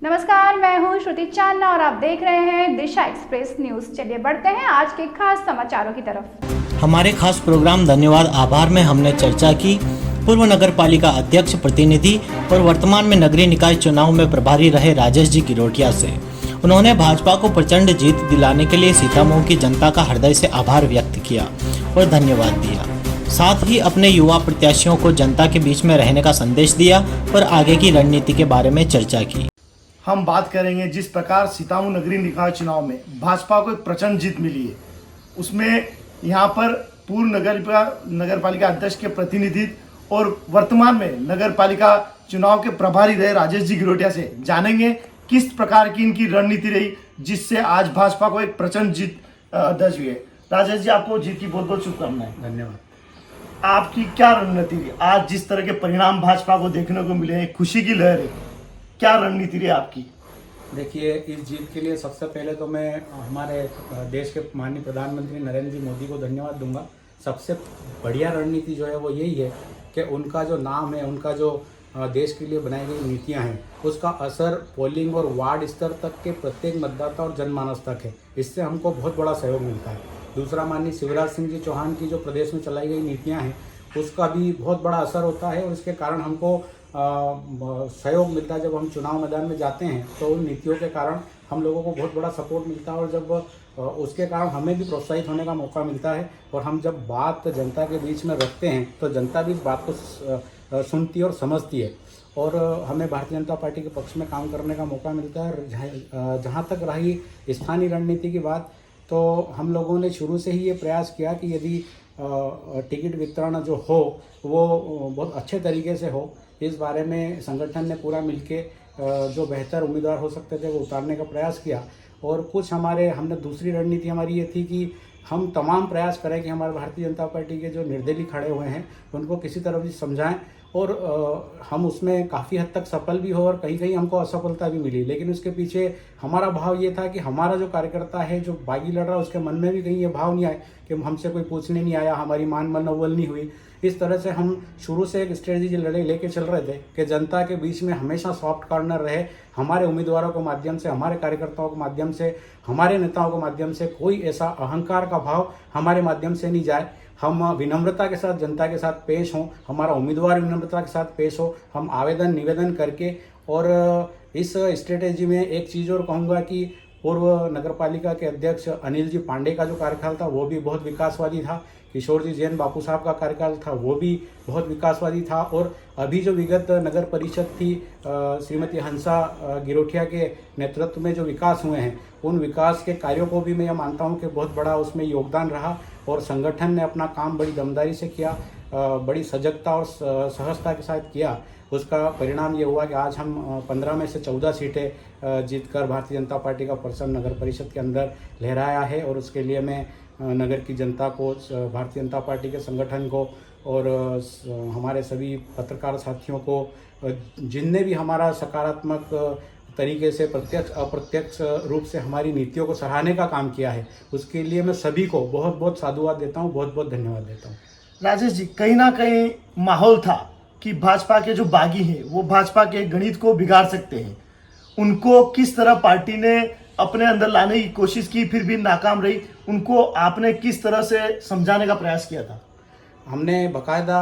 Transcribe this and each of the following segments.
नमस्कार, मैं हूं श्रुति चांदना और आप देख रहे हैं दिशा एक्सप्रेस न्यूज। चलिए बढ़ते हैं आज के खास समाचारों की तरफ। हमारे खास प्रोग्राम धन्यवाद आभार में हमने चर्चा की पूर्व नगर पालिका अध्यक्ष प्रतिनिधि और वर्तमान में नगरीय निकाय चुनाव में प्रभारी रहे राजेश जी गिरोटिया से। उन्होंने भाजपा को प्रचंड जीत दिलाने के लिए सीतामऊ की जनता का हृदय से आभार व्यक्त किया और धन्यवाद दिया। साथ ही अपने युवा प्रत्याशियों को जनता के बीच में रहने का संदेश दिया और आगे की रणनीति के बारे में चर्चा की। हम बात करेंगे जिस प्रकार सीतामऊ नगरीय निकाय चुनाव में भाजपा को एक प्रचंड जीत मिली है, उसमें यहाँ पर पूर्व नगर पालिका अध्यक्ष के प्रतिनिधि और वर्तमान में नगर पालिका चुनाव के प्रभारी रहे राजेश जी गिरोटिया से जानेंगे किस प्रकार की इनकी रणनीति रही जिससे आज भाजपा को एक प्रचंड जीत दर्ज हुई है। राजेश जी, आपको जीत की बहुत बहुत शुभकामनाएं। धन्यवाद। आपकी क्या रणनीति रही आज जिस तरह के परिणाम भाजपा को देखने को मिले हैं, खुशी की लहर है, क्या रणनीति रही आपकी? देखिए, इस जीत के लिए सबसे पहले तो मैं हमारे देश के माननीय प्रधानमंत्री नरेंद्र जी मोदी को धन्यवाद दूंगा। सबसे बढ़िया रणनीति जो है वो यही है कि उनका जो नाम है, उनका जो देश के लिए बनाई गई नीतियां हैं, उसका असर पोलिंग और वार्ड स्तर तक के प्रत्येक मतदाता और जनमानस तक है। इससे हमको बहुत बड़ा सहयोग मिलता है। दूसरा, माननीय शिवराज सिंह जी चौहान की जो प्रदेश में चलाई गई नीतियाँ हैं, उसका भी बहुत बड़ा असर होता है और इसके कारण हमको सहयोग मिलता है। जब हम चुनाव मैदान में जाते हैं तो उन नीतियों के कारण हम लोगों को बहुत बड़ा सपोर्ट मिलता है और जब उसके कारण हमें भी प्रोत्साहित होने का मौका मिलता है। और हम जब बात जनता के बीच में रखते हैं तो जनता भी इस बात को सुनती है और समझती है और हमें भारतीय जनता पार्टी के पक्ष में काम करने का मौका मिलता है। जहाँ तक रही स्थानीय रणनीति की बात, तो हम लोगों ने शुरू से ही ये प्रयास किया कि यदि टिकट वितरण जो हो वो बहुत अच्छे तरीके से हो। इस बारे में संगठन ने पूरा मिलके जो बेहतर उम्मीदवार हो सकते थे वो उतारने का प्रयास किया। और कुछ हमने दूसरी रणनीति हमारी ये थी कि हम तमाम प्रयास करें कि हमारे भारतीय जनता पार्टी के जो निर्दलीय खड़े हुए हैं उनको किसी तरह भी समझाएं और हम उसमें काफ़ी हद तक सफल भी हो और कहीं कहीं हमको असफलता भी मिली। लेकिन उसके पीछे हमारा भाव ये था कि हमारा जो कार्यकर्ता है, जो बागी लड़ रहा है, उसके मन में भी कहीं ये भाव नहीं आए कि हमसे कोई पूछने नहीं आया, हमारी मान मनोबल नहीं हुई। इस तरह से हम शुरू से एक स्ट्रेटजी लेके चल रहे थे कि जनता के बीच में हमेशा सॉफ्ट कॉर्नर रहे। हमारे उम्मीदवारों के माध्यम से, हमारे कार्यकर्ताओं के माध्यम से, हमारे नेताओं के माध्यम से कोई ऐसा अहंकार का भाव हमारे माध्यम से नहीं जाए। हम विनम्रता के साथ जनता के साथ पेश हों, हमारा उम्मीदवार विनम्रता के साथ पेश हो। हम आवेदन निवेदन करके, और इस स्ट्रेटेजी में एक चीज़ और कहूँगा कि पूर्व नगर पालिका के अध्यक्ष अनिल जी पांडे का जो कार्यकाल था वो भी बहुत विकासवादी था। किशोर जी जैन बापू साहब का कार्यकाल था वो भी बहुत विकासवादी था। और अभी जो विगत नगर परिषद थी श्रीमती हंसा गिरोटिया के नेतृत्व में जो विकास हुए हैं, उन विकास के कार्यों को भी मैं यह मानता हूं कि बहुत बड़ा उसमें योगदान रहा और संगठन ने अपना काम बड़ी दमदारी से किया, बड़ी सजगता और सहजता के साथ किया। उसका परिणाम ये हुआ कि आज हम 15 में से 14 सीटें जीतकर भारतीय जनता पार्टी का परचम नगर परिषद के अंदर लहराया है। और उसके लिए मैं नगर की जनता को, भारतीय जनता पार्टी के संगठन को और हमारे सभी पत्रकार साथियों को, जिनने भी हमारा सकारात्मक तरीके से प्रत्यक्ष अप्रत्यक्ष रूप से हमारी नीतियों को सराहने का काम किया है, उसके लिए मैं सभी को बहुत बहुत साधुवाद देता हूँ, बहुत बहुत धन्यवाद देता हूँ। राजेश जी, कहीं ना कहीं माहौल था कि भाजपा के जो बागी हैं वो भाजपा के गणित को बिगाड़ सकते हैं। उनको किस तरह पार्टी ने अपने अंदर लाने की कोशिश की, फिर भी नाकाम रही, उनको आपने किस तरह से समझाने का प्रयास किया था? हमने बाकायदा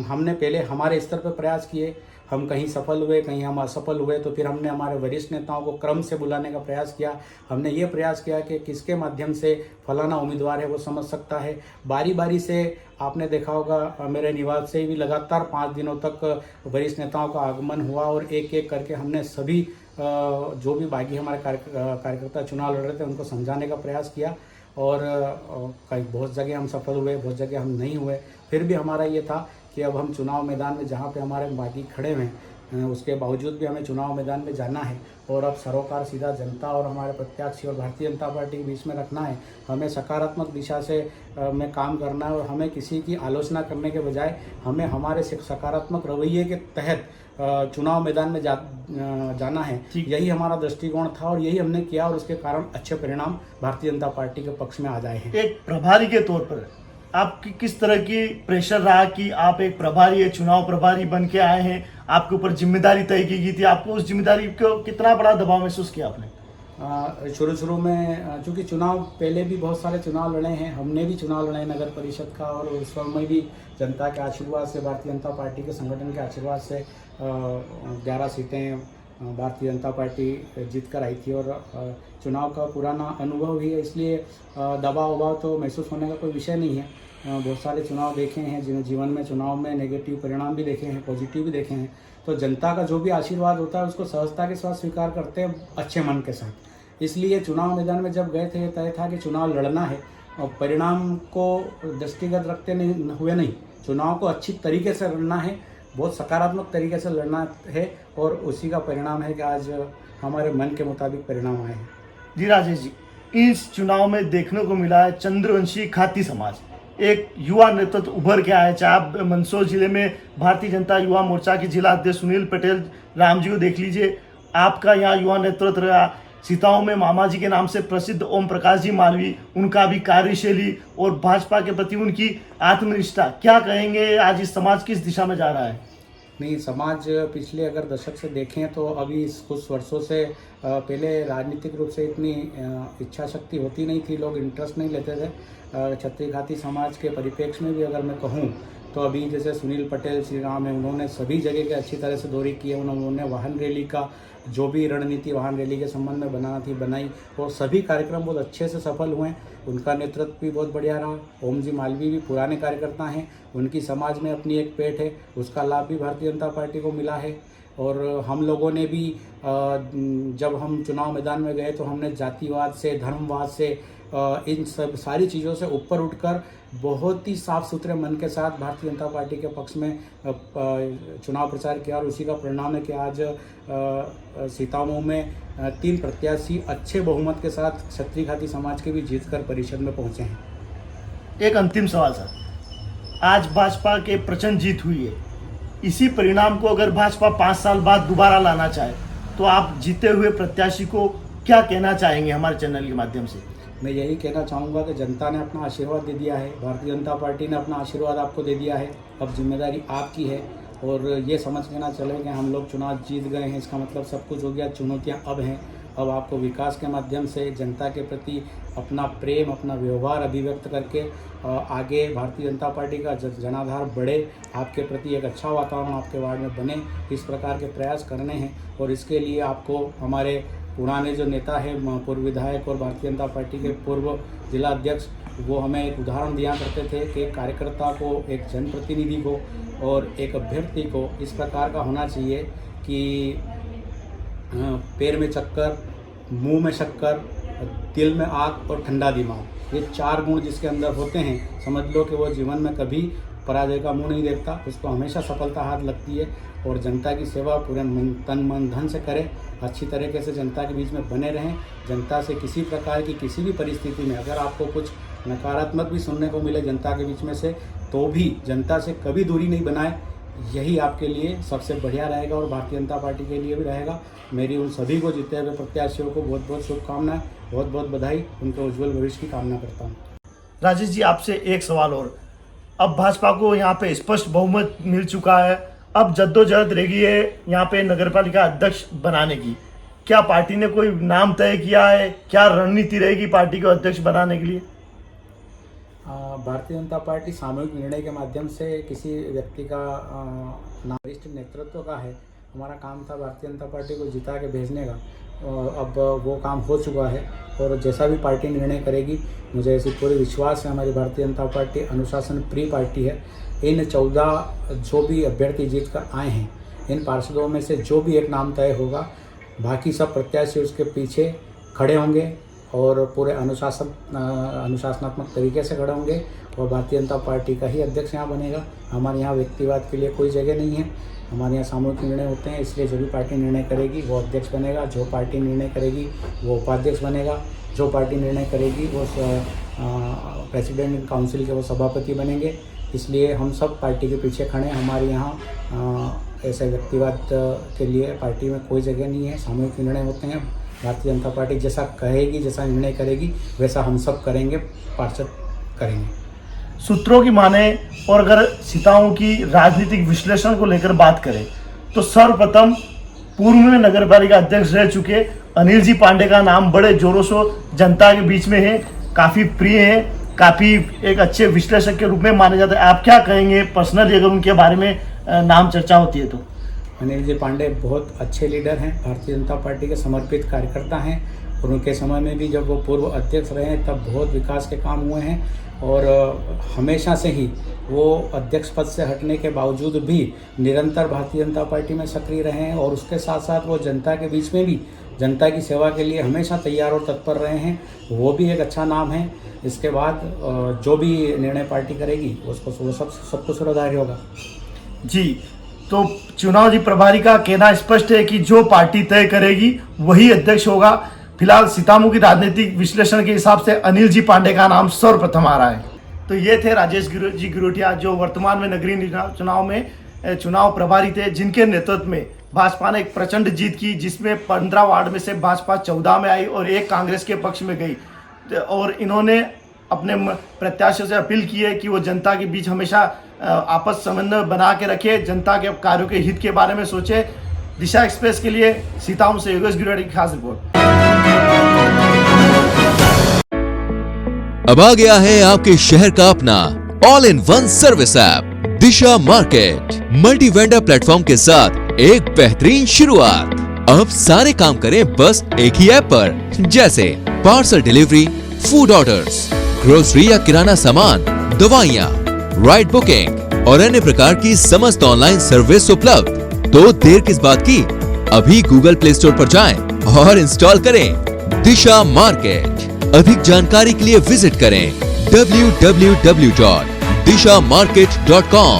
हमने पहले हमारे स्तर पर प्रयास किए। हम कहीं सफल हुए, कहीं हम असफल हुए, तो फिर हमने हमारे वरिष्ठ नेताओं को क्रम से बुलाने का प्रयास किया। हमने ये प्रयास किया कि किसके माध्यम से फलाना उम्मीदवार है वो समझ सकता है। बारी बारी से आपने देखा होगा मेरे निवास से भी लगातार 5 दिनों तक वरिष्ठ नेताओं का आगमन हुआ और एक एक करके हमने सभी जो भी बागी हमारे कार्यकर्ता चुनाव लड़ रहे थे उनको समझाने का प्रयास किया। और कई बहुत जगह हम सफल हुए, बहुत जगह हम नहीं हुए। फिर भी हमारा ये था कि अब हम चुनाव मैदान में, जहाँ पे हमारे बागी खड़े हैं, उसके बावजूद भी हमें चुनाव मैदान में जाना है और अब सरोकार सीधा जनता और हमारे प्रत्याशी और भारतीय जनता पार्टी के बीच में रखना है। हमें सकारात्मक दिशा से में काम करना है और हमें किसी की आलोचना करने के बजाय हमें हमारे सकारात्मक रवैये के तहत चुनाव मैदान में जाना है। यही हमारा दृष्टिकोण था और यही हमने किया और उसके कारण अच्छे परिणाम भारतीय जनता पार्टी के पक्ष में आ जाए हैं। एक प्रभारी के तौर पर आपकी किस तरह की प्रेशर रहा कि आप एक प्रभारी, चुनाव प्रभारी बन के आए हैं, आपके ऊपर जिम्मेदारी तय की गई थी, आपको उस जिम्मेदारी को कितना बड़ा दबाव महसूस किया आपने? शुरू में चूँकि चुनाव पहले भी बहुत सारे चुनाव लड़े हैं, हमने भी चुनाव लड़े नगर परिषद का, और उस समय भी जनता के आशीर्वाद से, भारतीय जनता पार्टी के संगठन के आशीर्वाद से 11 सीटें भारतीय जनता पार्टी जीत कर आई थी। और चुनाव का पुराना अनुभव भी है, इसलिए दबाव उबाव तो महसूस होने का कोई विषय नहीं है। बहुत सारे चुनाव देखे हैं, जिन्हें जीवन में चुनाव में नेगेटिव परिणाम भी देखे हैं, पॉजिटिव भी देखे हैं। तो जनता का जो भी आशीर्वाद होता है उसको सहजता के साथ स्वीकार करते हैं, अच्छे मन के साथ। इसलिए चुनाव मैदान में जब गए थे, तय था कि चुनाव लड़ना है और परिणाम को दृष्टिगत रखते हुए नहीं, चुनाव को अच्छी तरीके से लड़ना है, बहुत सकारात्मक तरीके से लड़ना है, और उसी का परिणाम है कि आज हमारे मन के मुताबिक परिणाम आए हैं। जी राजेश जी, इस चुनाव में देखने को मिला है चंद्रवंशी खाती समाज, एक युवा नेतृत्व उभर के आया। चाहे आप मंदसौर जिले में भारतीय जनता युवा मोर्चा के जिला अध्यक्ष सुनील पटेल राम जी को देख लीजिए, आपका यहाँ युवा नेतृत्व रहा। सीताओं में मामा जी के नाम से प्रसिद्ध ओम प्रकाश जी मालवी, उनका भी कार्यशैली और भाजपा के प्रति उनकी आत्मनिष्ठा, क्या कहेंगे आज इस समाज किस दिशा में जा रहा है? नहीं, समाज पिछले अगर दशक से देखें तो अभी कुछ वर्षों से पहले राजनीतिक रूप से इतनी इच्छा शक्ति होती नहीं थी, लोग इंटरेस्ट नहीं लेते थे। क्षत्रिय घाती समाज के परिप्रेक्ष्य में भी अगर मैं कहूँ तो अभी जैसे सुनील पटेल श्री राम है, उन्होंने सभी जगह के अच्छी तरह से दौरे किए। उन्होंने वाहन रैली का जो भी रणनीति वाहन रैली के संबंध में बनाना थी बनाई, और सभी कार्यक्रम बहुत अच्छे से सफल हुए। उनका नेतृत्व भी बहुत बढ़िया रहा। ओम जी मालवी भी पुराने कार्यकर्ता हैं, उनकी समाज में अपनी एक पेठ है, उसका लाभ भी भारतीय जनता पार्टी को मिला है। और हम लोगों ने भी जब हम चुनाव मैदान में गए तो हमने जातिवाद से, धर्मवाद से, इन सब सारी चीज़ों से ऊपर उठकर बहुत ही साफ सुथरे मन के साथ भारतीय जनता पार्टी के पक्ष में चुनाव प्रचार किया, और उसी का परिणाम है कि आज सीतामऊ में 3 प्रत्याशी अच्छे बहुमत के साथ क्षत्रिय घाती समाज के भी जीतकर परिषद में पहुंचे हैं। एक अंतिम सवाल सर, आज भाजपा के प्रचंड जीत हुई है, इसी परिणाम को अगर भाजपा 5 साल बाद दोबारा लाना चाहे तो आप जीते हुए प्रत्याशी को क्या कहना चाहेंगे हमारे चैनल के माध्यम से? मैं यही कहना चाहूँगा कि जनता ने अपना आशीर्वाद दे दिया है, भारतीय जनता पार्टी ने अपना आशीर्वाद आपको दे दिया है, अब जिम्मेदारी आपकी है। और ये समझ के ना चले कि हम लोग चुनाव जीत गए हैं, इसका मतलब सब कुछ हो गया। चुनौतियाँ अब हैं, अब आपको विकास के माध्यम से जनता के प्रति अपना प्रेम, अपना व्यवहार अभिव्यक्त करके आगे भारतीय जनता पार्टी का जनाधार बढ़े, आपके प्रति एक अच्छा वातावरण आपके वार्ड में बने, इस प्रकार के प्रयास करने हैं। और इसके लिए आपको हमारे पुराने जो नेता है, पूर्व विधायक और भारतीय जनता पार्टी के पूर्व जिला अध्यक्ष, वो हमें एक उदाहरण दिया करते थे कि एक कार्यकर्ता को, एक जनप्रतिनिधि को और एक अभ्यर्थी को इस प्रकार का होना चाहिए कि पैर में चक्कर, मुंह में शक्कर, दिल में आग और ठंडा दिमाग, ये 4 गुण जिसके अंदर होते हैं, समझ लो कि वो जीवन में कभी पराजय का मुंह नहीं देखता, उसको हमेशा सफलता हाथ लगती है। और जनता की सेवा पूरे तन मन धन से करें, अच्छी तरीके से जनता के बीच में बने रहें। जनता से किसी प्रकार की किसी भी परिस्थिति में अगर आपको कुछ नकारात्मक भी सुनने को मिले जनता के बीच में से, तो भी जनता से कभी दूरी नहीं बनाए, यही आपके लिए सबसे बढ़िया रहेगा और भारतीय जनता पार्टी के लिए भी रहेगा। मेरी उन सभी को जीते हुए प्रत्याशियों को बहुत बहुत शुभकामनाएं, बहुत बहुत बधाई, उनके उज्जवल भविष्य की कामना करता हूँ। राजेश जी, आपसे एक सवाल और, अब भाजपा को यहाँ पे स्पष्ट बहुमत मिल चुका है, अब जद्दोजहद रह गई है यहाँ पे नगरपालिका अध्यक्ष बनाने की। क्या पार्टी ने कोई नाम तय किया है? क्या रणनीति रहेगी पार्टी को अध्यक्ष बनाने के लिए? भारतीय जनता पार्टी सामूहिक निर्णय के माध्यम से किसी व्यक्ति का वरिष्ठ नेतृत्व का है। हमारा काम था भारतीय जनता पार्टी को जिता के भेजने का, अब वो काम हो चुका है। और जैसा भी पार्टी निर्णय करेगी, मुझे ऐसी पूरी विश्वास है, हमारी भारतीय जनता पार्टी अनुशासन प्रिय पार्टी है। इन 14 जो भी अभ्यर्थी जीत कर आए हैं, इन पार्षदों में से जो भी एक नाम तय होगा, बाकी सब प्रत्याशी उसके पीछे खड़े होंगे और पूरे अनुशासनात्मक तरीके से खड़े होंगे और भारतीय जनता पार्टी का ही अध्यक्ष यहाँ बनेगा। हमारे यहाँ व्यक्तिवाद के लिए कोई जगह नहीं है, हमारे यहाँ सामूहिक निर्णय होते हैं, इसलिए जो भी पार्टी निर्णय करेगी वो अध्यक्ष बनेगा, जो पार्टी निर्णय करेगी वो उपाध्यक्ष बनेगा, जो पार्टी निर्णय करेगी वो प्रेसिडेंट काउंसिल के वो सभापति बनेंगे। इसलिए हम सब पार्टी के पीछे खड़े हैं। हमारे यहाँ ऐसे व्यक्तिवाद के लिए पार्टी में कोई जगह नहीं है, सामूहिक निर्णय होते हैं। भारतीय जनता पार्टी जैसा कहेगी, जैसा निर्णय करेगी, वैसा हम सब करेंगे, पार्षद करेंगे। सूत्रों की माने और अगर सीताओं की राजनीतिक विश्लेषण को लेकर बात करें तो सर्वप्रथम पूर्व में नगर पालिका अध्यक्ष रह चुके अनिल जी पांडे का नाम बड़े जोरों से जनता के बीच में है, काफी प्रिय है, काफी एक अच्छे विश्लेषक के रूप में माने जाते हैं। आप क्या कहेंगे पर्सनली अगर उनके बारे में नाम चर्चा होती है तो? अनिल जी पांडे बहुत अच्छे लीडर हैं, भारतीय जनता पार्टी के समर्पित कार्यकर्ता हैं और उनके समय में भी जब वो पूर्व अध्यक्ष रहे हैं तब बहुत विकास के काम हुए हैं और हमेशा से ही वो अध्यक्ष पद से हटने के बावजूद भी निरंतर भारतीय जनता पार्टी में सक्रिय रहे हैं और उसके साथ साथ वो जनता के बीच में भी जनता की सेवा के लिए हमेशा तैयार और तत्पर रहे हैं। वो भी एक अच्छा नाम है। इसके बाद जो भी निर्णय पार्टी करेगी उसको वो सबको सुराधार्य होगा। जी, तो चुनाव जी प्रभारी का कहना स्पष्ट है कि जो पार्टी तय करेगी वही अध्यक्ष होगा। फिलहाल सीतामऊ की राजनीतिक विश्लेषण के हिसाब से अनिल जी पांडे का नाम सर्वप्रथम आ रहा है। तो ये थे राजेश जी गिरोटिया, जो वर्तमान में नगरीय चुनाव में चुनाव प्रभारी थे, जिनके नेतृत्व में भाजपा ने एक प्रचंड जीत की, जिसमें 15 वार्ड में से भाजपा 14 में आई और एक कांग्रेस के पक्ष में गई। और इन्होंने अपने प्रत्याशियों से अपील की है कि वो जनता के बीच हमेशा आपस समन्वय बना के रखे, जनता के कार्यों के हित के बारे में सोचे। दिशा एक्सप्रेस के लिए सीतामऊ से योगेश गिरोटिया की खास रिपोर्ट। अब आ गया है आपके शहर का अपना all in one service app Disha market. Multi vendor platform के साथ एक बेहतरीन शुरुआत। अब सारे काम करें बस एक ही ऐप पर, जैसे parcel delivery, food orders, grocery या किराना सामान, दवाइयाँ, राइड बुकिंग और अन्य प्रकार की समस्त ऑनलाइन सर्विस उपलब्ध। तो देर किस बात की, अभी गूगल प्ले स्टोर पर जाएं और इंस्टॉल करें दिशा मार्केट। अधिक जानकारी के लिए विजिट करें www.dishamarket.com।